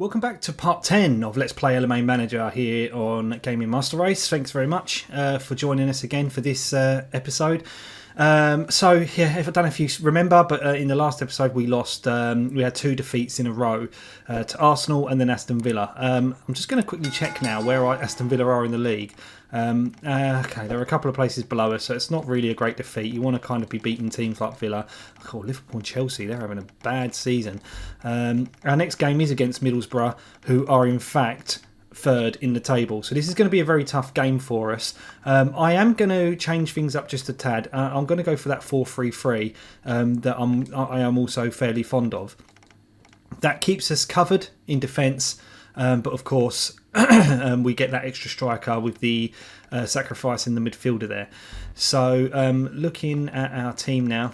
Welcome back to part 10 of Let's Play LMA Manager here on Gaming Master Race. Thanks very much for joining us again for this episode. If I don't know if you remember, but in the last episode we lost, we had 2 defeats in a row to Arsenal and then Aston Villa. I'm just going to quickly check now where Aston Villa are in the league. Okay, there are a couple of places below us, so it's not really a great defeat. You want to kind of be beating teams like Villa. Oh, Liverpool and Chelsea, they're having a bad season. Our next game is against Middlesbrough, who are in fact third in the table. So this is going to be a very tough game for us. I am going to change things up just a tad. I'm going to go for that 4-3-3 that I am also fairly fond of. That keeps us covered in defence, but of course we get that extra striker with the sacrifice in the midfielder there. So looking at our team now,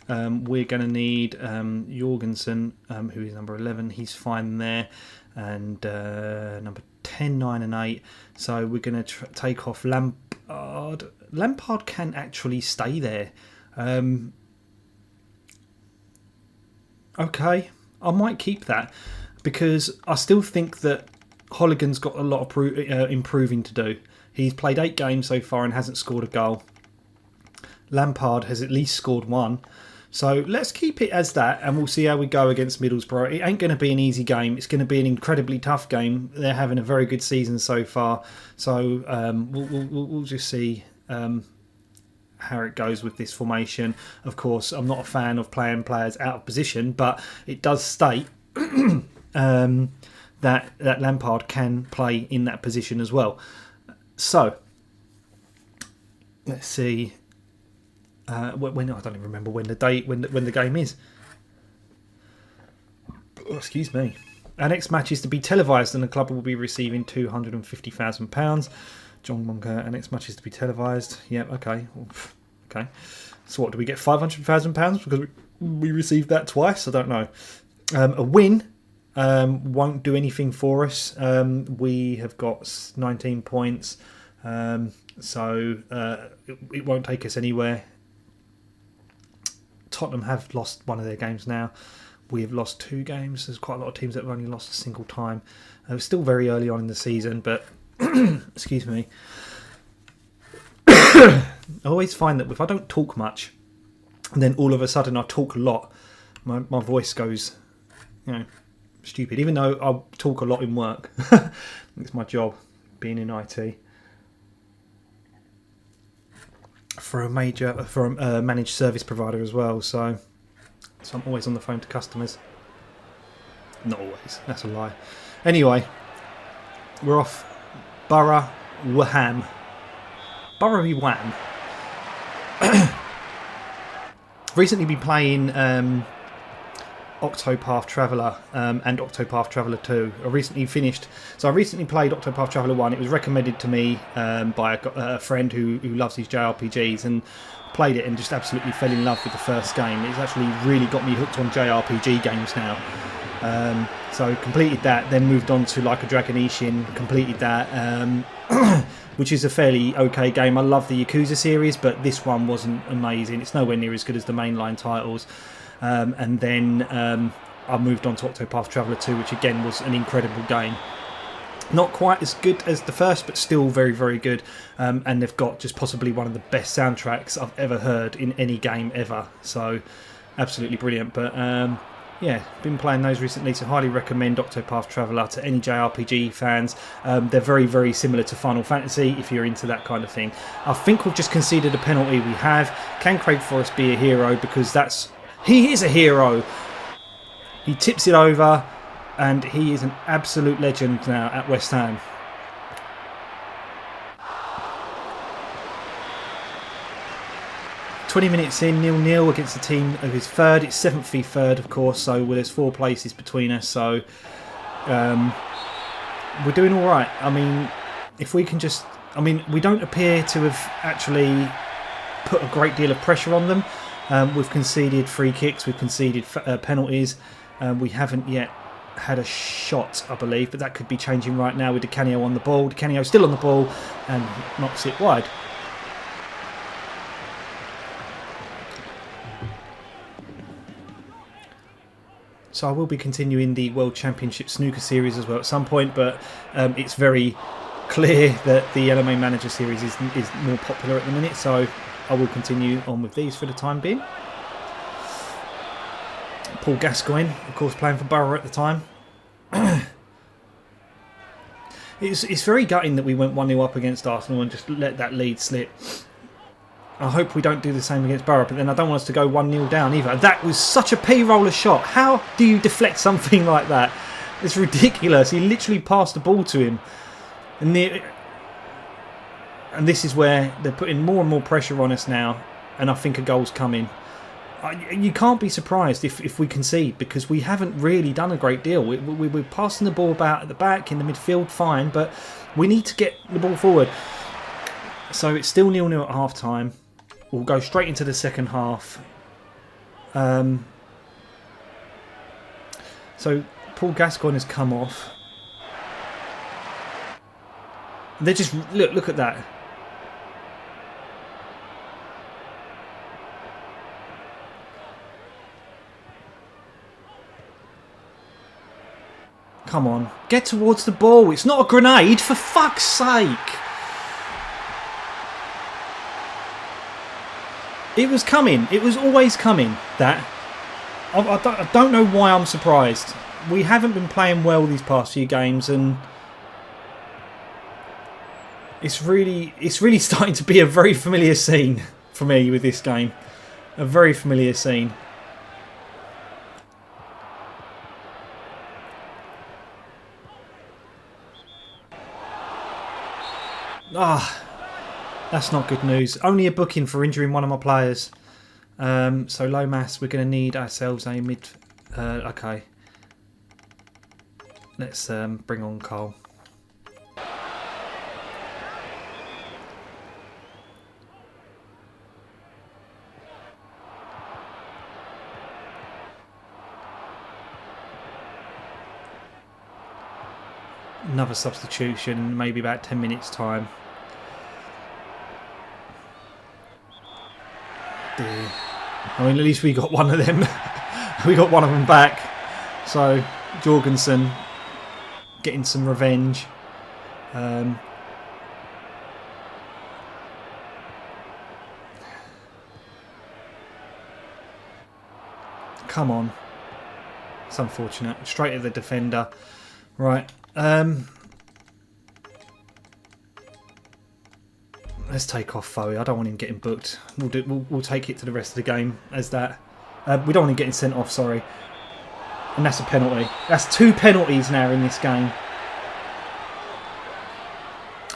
we're going to need Jorgensen, who is number 11. He's fine there. And number 10, 9 and 8. So we're going to take off Lampard. Lampard can actually stay there. Okay, I might keep that because I still think that Holligan's got a lot of improving to do. He's played 8 games so far and hasn't scored a goal. Lampard has at least scored 1. So let's keep it as that, and we'll see how we go against Middlesbrough. It ain't going to be an easy game. It's going to be an incredibly tough game. They're having a very good season so far. So we'll just see how it goes with this formation. Of course, I'm not a fan of playing players out of position, but it does state that Lampard can play in that position as well. So let's see. When I don't even remember when the game is. Oh, excuse me. Our next match is to be televised, and the club will be receiving £250,000. John Monker. Our next match is to be televised. Yep. Okay. Okay. So what do we get? £500,000 because we received that twice. I don't know. A win won't do anything for us. We have got 19 points, so it won't take us anywhere. Tottenham have lost one of their games now. We have lost 2 games. There's quite a lot of teams that have only lost a single time. It's still very early on in the season, but excuse me. I always find that if I don't talk much, and then all of a sudden I talk a lot, my voice goes, stupid. Even though I talk a lot in work, it's my job, being in IT. For a managed service provider as well, so I'm always on the phone to customers. Not always, that's a lie. Anyway, we're off. Borough Wham. Recently been playing Octopath Traveler and Octopath Traveler 2. I recently played Octopath Traveler 1. It was recommended to me by a friend who loves these JRPGs, and played it and just absolutely fell in love with the first game. It's actually really got me hooked on JRPG games now. So completed that, then moved on to Like a Dragon Ishin, completed that, which is a fairly okay game. I love the Yakuza series, but this one wasn't amazing. It's nowhere near as good as the mainline titles. And then I moved on to Octopath Traveler 2, which again was an incredible game. Not quite as good as the first, but still very, very good. And they've got just possibly one of the best soundtracks I've ever heard in any game ever. So absolutely brilliant. But been playing those recently, so highly recommend Octopath Traveler to any JRPG fans. They're very, very similar to Final Fantasy if you're into that kind of thing. I think we've just conceded a penalty. We have. Can Craig Forrest be a hero? Because he is a hero. He tips it over, and he is an absolute legend now at West Ham. "20 minutes in, 0-0 against the team of his third. It's 7th v 3rd, of course, so there's 4 places between us. So we're doing all right. I mean, if we can just... we don't appear to have actually put a great deal of pressure on them. We've conceded free kicks, we've conceded penalties. We haven't yet had a shot, I believe, but that could be changing right now with Di Canio on the ball. Di Canio still on the ball and knocks it wide. So I will be continuing the World Championship Snooker Series as well at some point, but it's very clear that the LMA Manager Series is more popular at the minute, so I will continue on with these for the time being. Paul Gascoigne, of course, playing for Borough at the time. It's very gutting that we went 1-0 up against Arsenal and just let that lead slip. I hope we don't do the same against Borough, but then I don't want us to go 1-0 down either. That was such a P-roller shot. How do you deflect something like that? It's ridiculous. He literally passed the ball to him. And this is where they're putting more and more pressure on us now, and I think a goal's coming. You can't be surprised if we concede, because we haven't really done a great deal. We're passing the ball about at the back, in the midfield, fine, but we need to get the ball forward. So it's still 0-0 at half time. We'll go straight into the second half. So Paul Gascoigne has come off. They're just look at that. Come on, get towards the ball. It's not a grenade, for fuck's sake. It was coming. It was always coming, that. I don't know why I'm surprised. We haven't been playing well these past few games, and it's really starting to be a very familiar scene for me with this game. A very familiar scene. That's not good news. Only a booking for injuring one of my players. So low mass, we're going to need ourselves a mid... okay. Let's bring on Cole. Another substitution, maybe about 10 minutes time. I mean, at least we got one of them. We got one of them back. So Jorgensen getting some revenge. Come on. It's unfortunate. Straight at the defender. Right. Let's take off Foe. I don't want him getting booked. We'll take it to the rest of the game as that. We don't want him getting sent off, sorry. And that's a penalty. That's 2 penalties now in this game.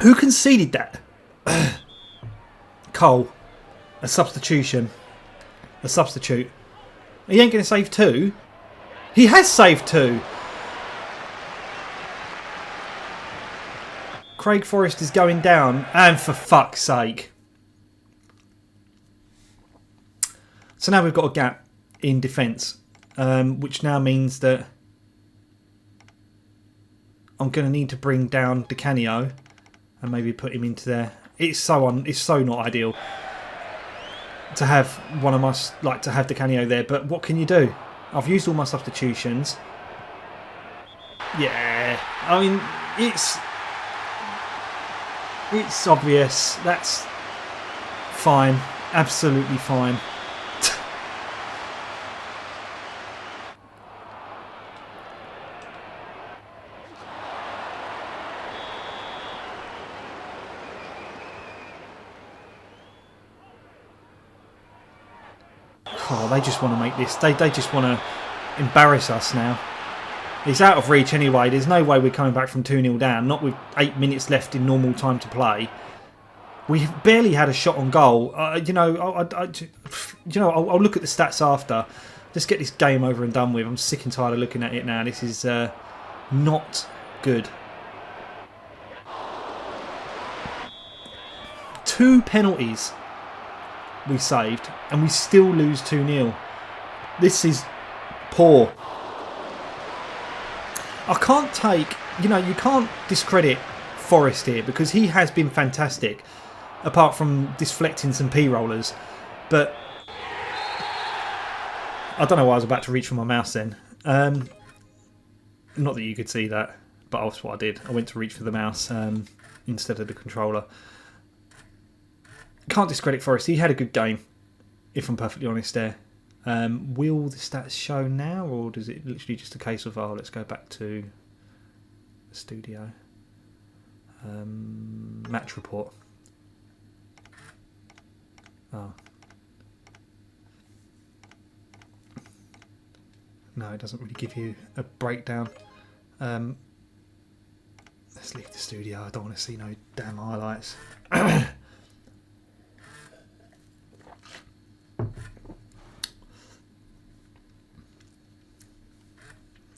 Who conceded that? Cole. A substitution. A substitute. He ain't going to save 2. He has saved 2. Craig Forrest is going down, and for fuck's sake. So now we've got a gap in defence, which now means that I'm going to need to bring down Di Canio and maybe put him into there. It's so not ideal to have one of my to have Di Canio there, but what can you do? I've used all my substitutions. Yeah, I mean it's obvious. That's fine. Absolutely fine. Oh, they just want to make this. They just want to embarrass us now. It's out of reach anyway. There's no way we're coming back from 2-0 down. Not with 8 minutes left in normal time to play. We barely had a shot on goal. I'll look at the stats after. Just get this game over and done with. I'm sick and tired of looking at it now. This is not good. 2 penalties we saved, and we still lose 2-0. This is poor. I can't take, you can't discredit Forrest here because he has been fantastic, apart from deflecting some P-rollers. But I don't know why I was about to reach for my mouse then. Not that you could see that, but that's what I did. I went to reach for the mouse instead of the controller. Can't discredit Forrest. He had a good game, if I'm perfectly honest there. Will the stats show now, or is it literally just a case of, let's go back to the studio. Match report. Oh. No, it doesn't really give you a breakdown. Let's leave the studio. I don't want to see no damn highlights.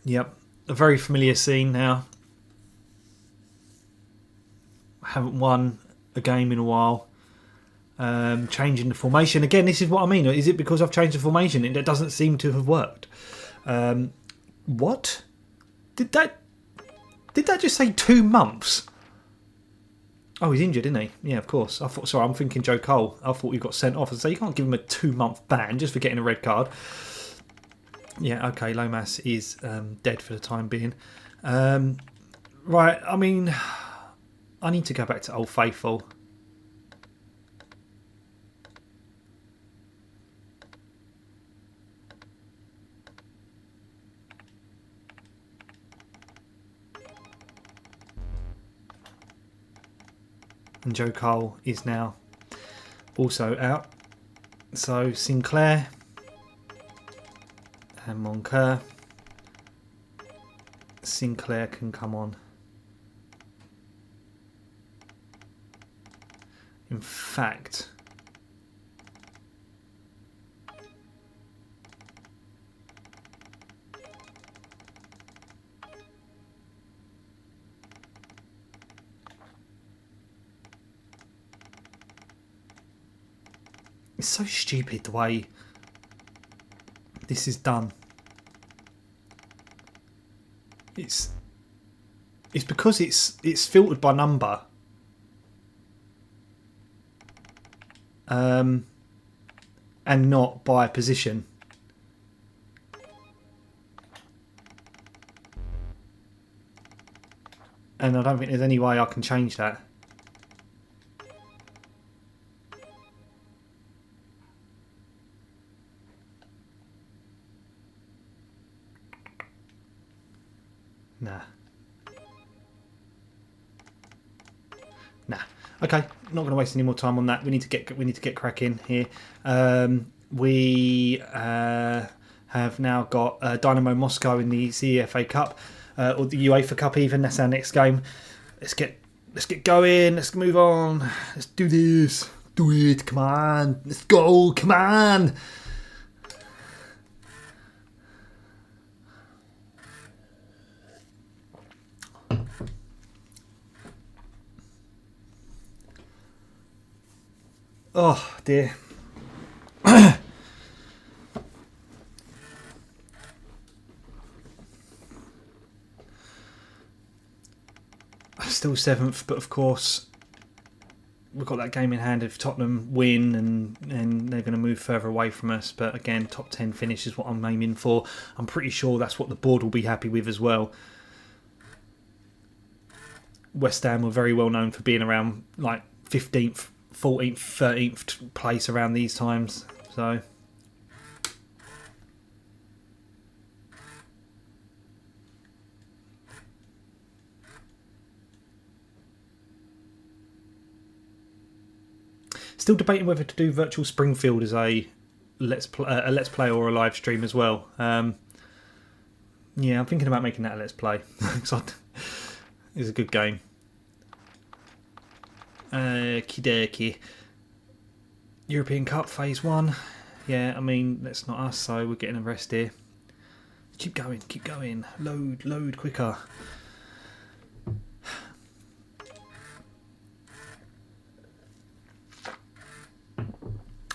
Yep, a very familiar scene now. I haven't won a game in a while. Changing the formation. Again, this is what I mean. Is it because I've changed the formation? It doesn't seem to have worked. What? Did that just say 2 months? Oh, he's injured, isn't he? Yeah, of course. Sorry, I'm thinking Joe Cole. I thought he got sent off. And so you can't give him a 2-month ban just for getting a red card. Yeah, okay, Lomas is dead for the time being. Right, I mean, I need to go back to Old Faithful. And Joe Cole is now also out. So Sinclair and Moncur. Sinclair can come on. In fact, it's so stupid the way this is done. It's because it's filtered by number. And not by position. And I don't think there's any way I can change that. Nah. Okay, not going to waste any more time on that. We need to get cracking here. We have now got Dynamo Moscow in the CEFA Cup or the UEFA Cup. Even that's our next game. Let's get going. Let's move on. Let's do this. Do it. Come on. Let's go. Come on. Oh dear. Still 7th, but of course we've got that game in hand. If Tottenham win and they're going to move further away from us, but again, top 10 finish is what I'm aiming for. I'm pretty sure that's what the board will be happy with as well. West Ham were very well known for being around like 15th, 14th, 13th place around these times. So still debating whether to do virtual Springfield as a let's play or a live stream as well. Yeah, I'm thinking about making that a let's play. It's a good game. Kidurki. European Cup Phase 1. Yeah, I mean, that's not us, so we're getting a rest here. Keep going. Load quicker.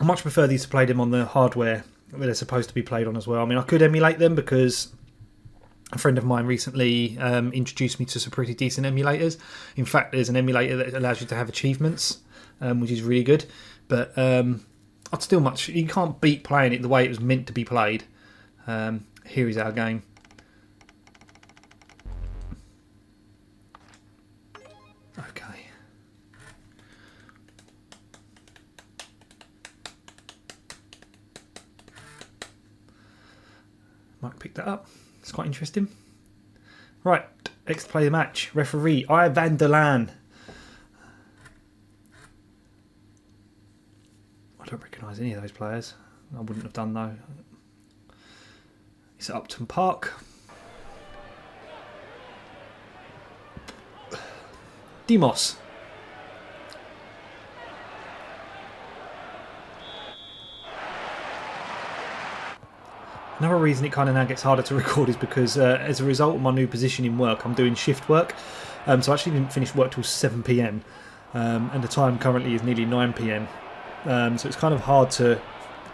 I much prefer these to play them on the hardware that they're supposed to be played on as well. I mean, I could emulate them because a friend of mine recently introduced me to some pretty decent emulators. In fact, there's an emulator that allows you to have achievements, which is really good. But you can't beat playing it the way it was meant to be played. Here is our game. Might pick that up. It's quite interesting. Right, next play the match. Referee Ivan Delan. I don't recognise any of those players. I wouldn't have done though. It's at Upton Park. Demos. Another reason it kind of now gets harder to record is because as a result of my new position in work, I'm doing shift work. So I actually didn't finish work till 7 PM. And the time currently is nearly 9 PM. So it's kind of hard to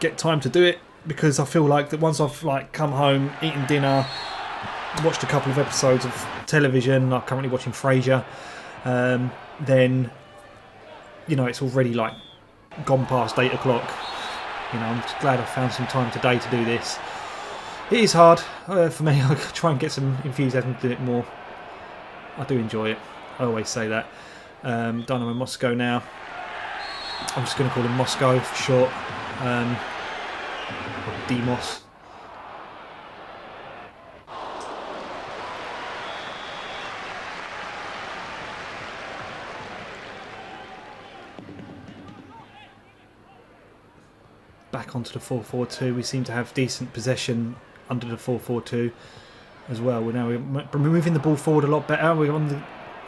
get time to do it because I feel like that once I've come home, eaten dinner, watched a couple of episodes of television, I'm currently watching Frasier, then it's already gone past 8 o'clock. I'm just glad I found some time today to do this. It is hard for me. I try and get some enthusiasm to do it more. I do enjoy it. I always say that. Dynamo Moscow now. I'm just going to call him Moscow for short. Or Demos. Back onto the 4-4-2. We seem to have decent possession under the 4-4-2 as well. We're moving the ball forward a lot better. We're on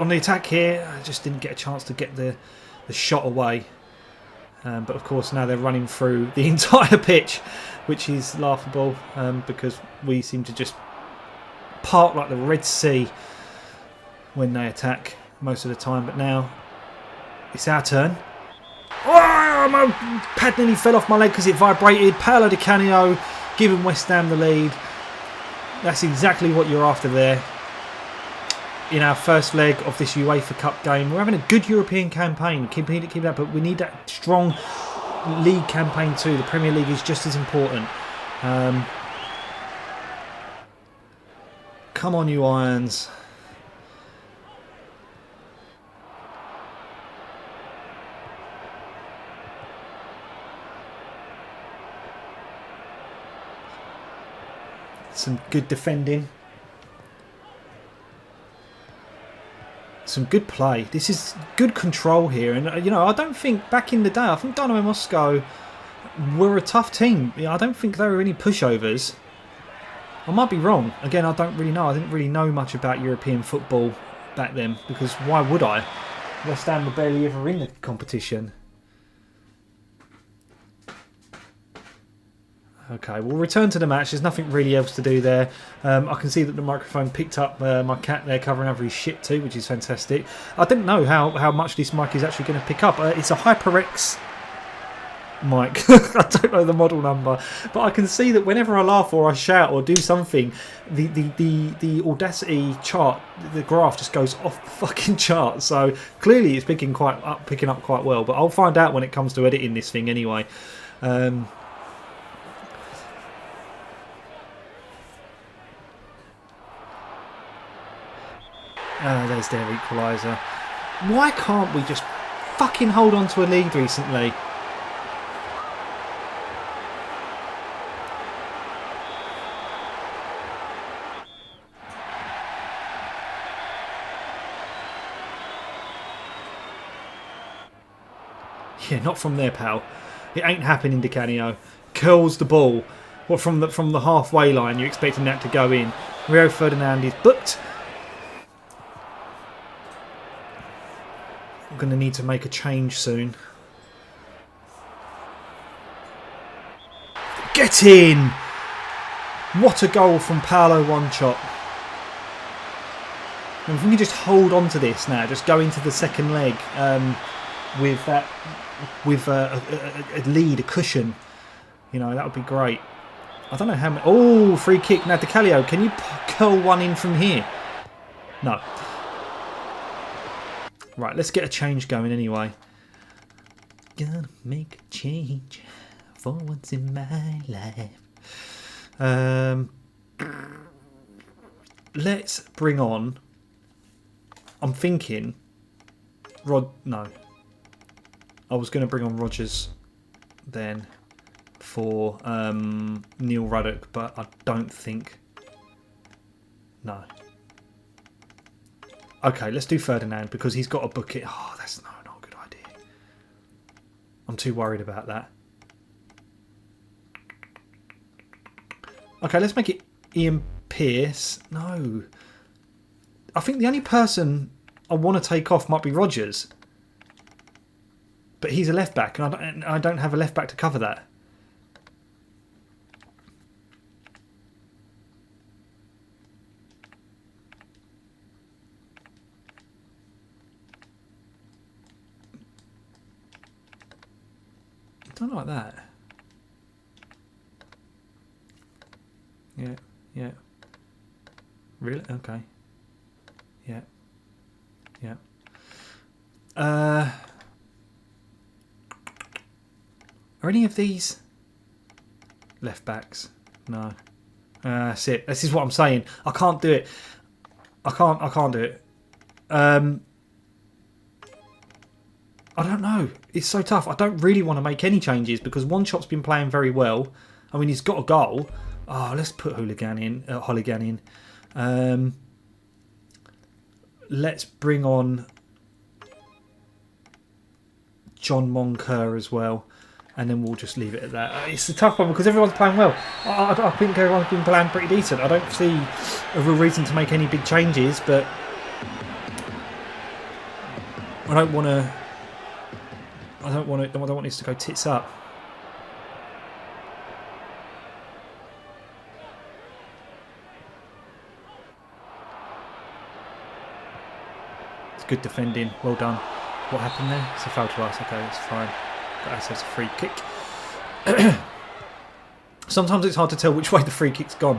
the attack here. I just didn't get a chance to get the shot away. But of course now they're running through the entire pitch, which is laughable because we seem to just part like the Red Sea when they attack most of the time. But now it's our turn. Oh, my pad nearly fell off my leg because it vibrated. Paolo Di Canio giving West Ham the lead. That's exactly what you're after there. In our first leg of this UEFA Cup game, we're having a good European campaign. Keep that, but we need that strong league campaign too. The Premier League is just as important. Come on, you Irons. Some good defending. Some good play. This is good control here. And, I don't think back in the day, I think Dynamo Moscow were a tough team. I don't think they were any pushovers. I might be wrong. Again, I don't really know. I didn't really know much about European football back then because why would I? West Ham were barely ever in the competition. Okay, we'll return to the match. There's nothing really else to do there. I can see that the microphone picked up my cat there covering over his shit too, which is fantastic. I didn't know how much this mic is actually going to pick up. It's a HyperX mic. I don't know the model number, but I can see that whenever I laugh or I shout or do something, the Audacity chart, the graph just goes off the fucking chart. So clearly it's picking up quite well. But I'll find out when it comes to editing this thing anyway. There's their equaliser. Why can't we just fucking hold on to a lead recently? Yeah, not from there, pal. It ain't happening, Di Canio. Curls the ball. What from the halfway line? You're expecting that to go in. Rio Ferdinand is booked. I'm going to need to make a change soon. Get in! What a goal from Paolo Wanchop. And if we can just hold on to this now, just go into the second leg with a lead, a cushion, that would be great. I don't know how many. Oh, free kick. Now, Di Canio, can you curl one in from here? No. Right, let's get a change going anyway. Gonna make a change for once in my life. Let's bring on. I'm thinking. No. I was going to bring on Rodgers then for Neil Ruddock, but I don't think No. Okay, let's do Ferdinand because he's got to book it. Oh, that's not a good idea. I'm too worried about that. Okay, let's make it Ian Pearce. No. I think the only person I want to take off might be Rodgers. But he's a left back and I don't have a left back to cover that. I don't like that. Yeah. Really? Okay. Yeah. Are any of these left backs? No. That's it. This is what I'm saying. I can't do it. I can't do it. I don't know. It's so tough. I don't really want to make any changes because One Chop's been playing very well. I mean, he's got a goal. Oh, let's put Hooligan in. Let's bring on John Moncur as well. And then we'll just leave it at that. It's a tough one because everyone's playing well. I think everyone's been playing pretty decent. I don't see a real reason to make any big changes, but I don't want this to go tits up. It's good defending. Well done. What happened there? It's a foul to us. Okay, it's fine. That's a free kick. Sometimes it's hard to tell which way the free kick's gone.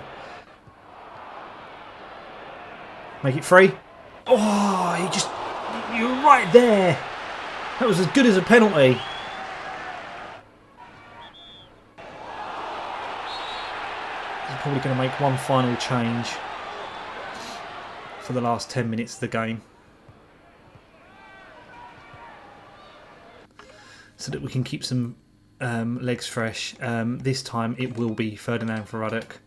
Make it free. Oh, you're right there. That was as good as a penalty. He's probably going to make one final change for the last 10 minutes of the game. So that we can keep some legs fresh. This time it will be Ferdinand for Ruddock.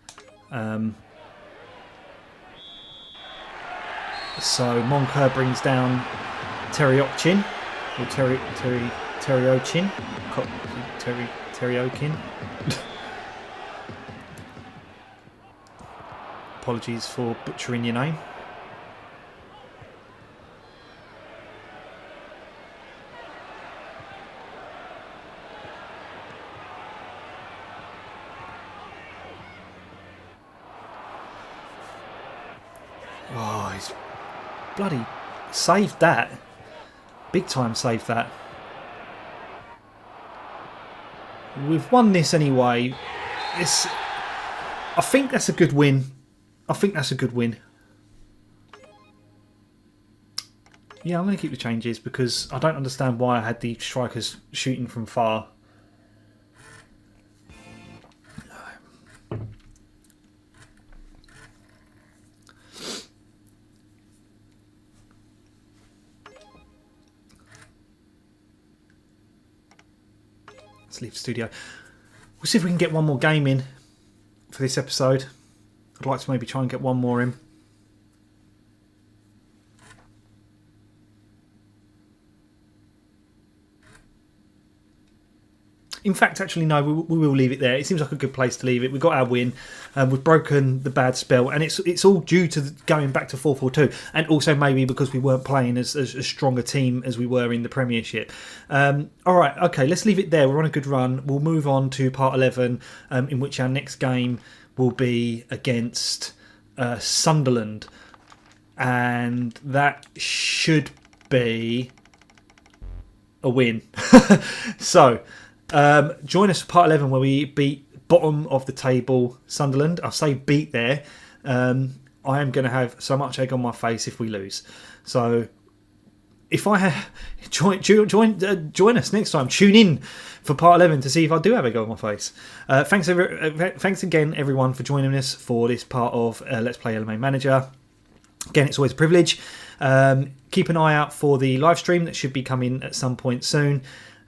So Moncur brings down Teriochin. Or Teriochin. Teriokin. Apologies for butchering your name. Oh, he's bloody saved that. Big time saved that. We've won this anyway. I think that's a good win. Yeah, I'm going to keep the changes because I don't understand why I had the strikers shooting from far. Let's leave the studio. We'll see if we can get one more game in for this episode. I'd like to maybe try and get one more in. In fact, actually, no, we will leave it there. It seems like a good place to leave it. We've got our win. We've broken the bad spell. And it's all due to going back to 4-4-2. And also maybe because we weren't playing as strong a team as we were in the Premiership. All right, okay, let's leave it there. We're on a good run. We'll move on to part 11, in which our next game will be against Sunderland. And that should be a win. So... join us for part 11 where we beat bottom of the table Sunderland. I say beat there. I am going to have so much egg on my face if we lose. So if I have, join us next time. Tune in for part 11 to see if I do have egg on my face. Thanks again everyone for joining us for this part of Let's Play LMA Manager. Again, it's always a privilege. Keep an eye out for the live stream that should be coming at some point soon.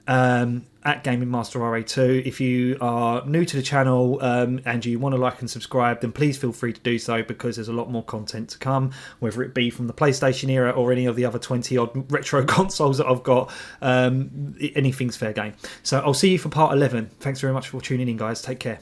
at Gaming Master RA2. If you are new to the channel and you want to like and subscribe, then please feel free to do so, because there's a lot more content to come, whether it be from the PlayStation era or any of the other 20 odd retro consoles that I've got. Anything's fair game. So I'll see you for part 11. Thanks very much for tuning in, guys. Take care.